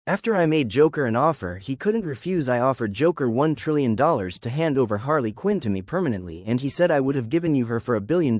After I made Joker an offer he couldn't refuse. I offered Joker $1 trillion to hand over Harley Quinn to me permanently, and he said I would have given you her for $1 billion,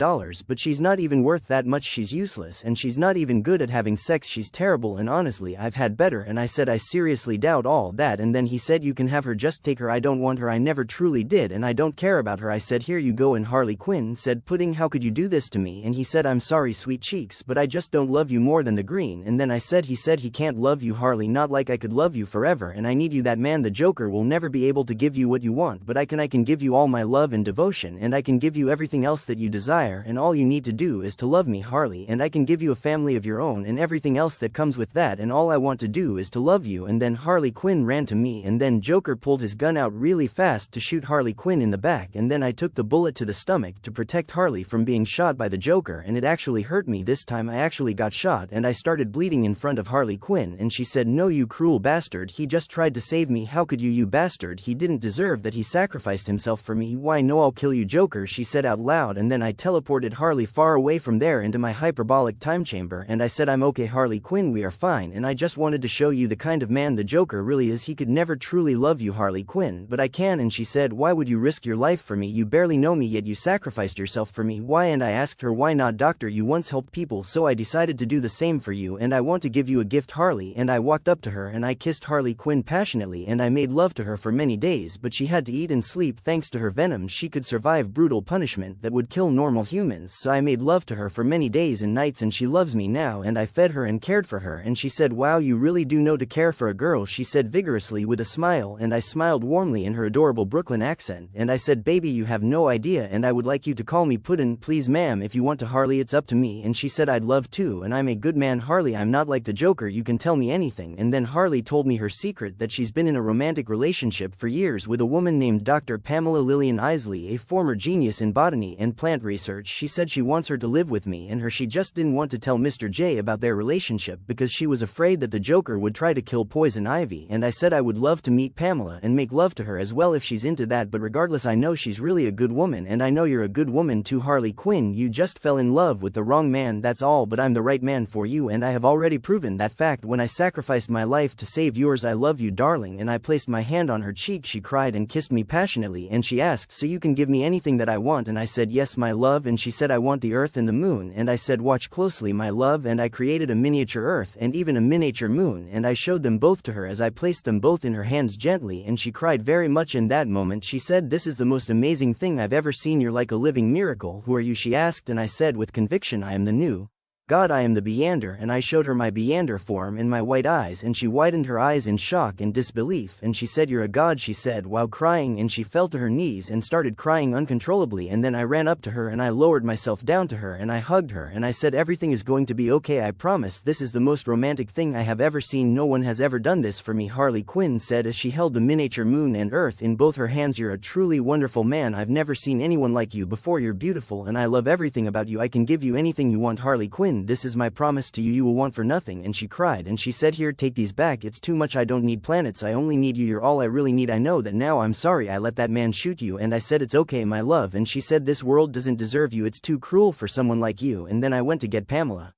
but she's not even worth that much. She's useless and she's not even good at having sex. She's terrible and honestly I've had better. And I said I seriously doubt all that, and then he said you can have her, just take her. I don't want her, I never truly did, and I don't care about her. I said here you go, and Harley Quinn said, Pudding, how could you do this to me? And he said I'm sorry sweet cheeks, but I just don't love you more than the green. And then I said he said he can't love you Harley, not like I could love you forever, and I need you. That man the Joker will never be able to give you what you want, but I can give you all my love and devotion, and I can give you everything else that you desire, and all you need to do is to love me Harley, and I can give you a family of your own and everything else that comes with that, and all I want to do is to love you. And then Harley Quinn ran to me, and then Joker pulled his gun out really fast to shoot Harley Quinn in the back, and then I took the bullet to the stomach to protect Harley from being shot by the Joker, and it actually hurt me this time. I actually got shot and I started bleeding in front of Harley Quinn, and she said, no you cruel bastard, he just tried to save me. How could you bastard, he didn't deserve that, he sacrificed himself for me. Why no, I'll kill you Joker, she said out loud, and then I teleported Harley far away from there into my hyperbolic time chamber, and I said I'm okay Harley Quinn, we are fine, and I just wanted to show you the kind of man the Joker really is. He could never truly love you Harley Quinn, but I can. And she said, why would you risk your life for me? You barely know me yet you sacrificed yourself for me. Why? And I asked her, why not doctor, you once helped people, so I decided to do the same for you, and I want to give you a gift Harley. And I walked up to her and I kissed Harley Quinn passionately, and I made love to her for many days, but she had to eat and sleep. Thanks to her venom she could survive brutal punishment that would kill normal humans, so I made love to her for many days and nights, and she loves me now, and I fed her and cared for her. And she said, wow, you really do know to care for a girl, she said vigorously with a smile, and I smiled warmly in her adorable Brooklyn accent, and I said, baby you have no idea, and I would like you to call me Puddin', please ma'am, if you want to Harley, it's up to me. And she said, I'd love to, and I'm a good man Harley, I'm not like the Joker, you can tell me anything. And then Harley told me her secret, that she's been in a romantic relationship for years with a woman named Dr. Pamela Lillian Isley, a former genius in botany and plant research. She said she wants her to live with me and her. She just didn't want to tell Mr. J about their relationship because she was afraid that the Joker would try to kill Poison Ivy. And I said I would love to meet Pamela and make love to her as well if she's into that, but regardless I know she's really a good woman, and I know you're a good woman too Harley Quinn. You just fell in love with the wrong man, that's all, but I'm the right man for you, and I have already proven that fact when I sacrificed my life to save yours. I love you darling. And I placed my hand on her cheek. She cried and kissed me passionately, and she asked, so you can give me anything that I want? And I said, yes my love. And she said, I want the earth and the moon. And I said, watch closely my love, and I created a miniature earth and even a miniature moon, and I showed them both to her as I placed them both in her hands gently, and she cried very much in that moment. She said, this is the most amazing thing I've ever seen, you're like a living miracle. Who are you, she asked, and I said with conviction, I am the new God, I am the Beander. And I showed her my Beander form and my white eyes, and she widened her eyes in shock and disbelief, and she said, you're a god, she said while crying, and she fell to her knees and started crying uncontrollably. And then I ran up to her and I lowered myself down to her and I hugged her and I said, everything is going to be okay, I promise. This is the most romantic thing I have ever seen. No one has ever done this for me, Harley Quinn said as she held the miniature moon and earth in both her hands. You're a truly wonderful man. I've never seen anyone like you before. You're beautiful and I love everything about you. I can give you anything you want, Harley Quinn. This is my promise to you, you will want for nothing. And she cried and she said, here, take these back, it's too much, I don't need planets, I only need you, you're all I really need. I know that now, I'm sorry I let that man shoot you. And I said, it's okay my love. And she said, this world doesn't deserve you, it's too cruel for someone like you. And then I went to get Pamela.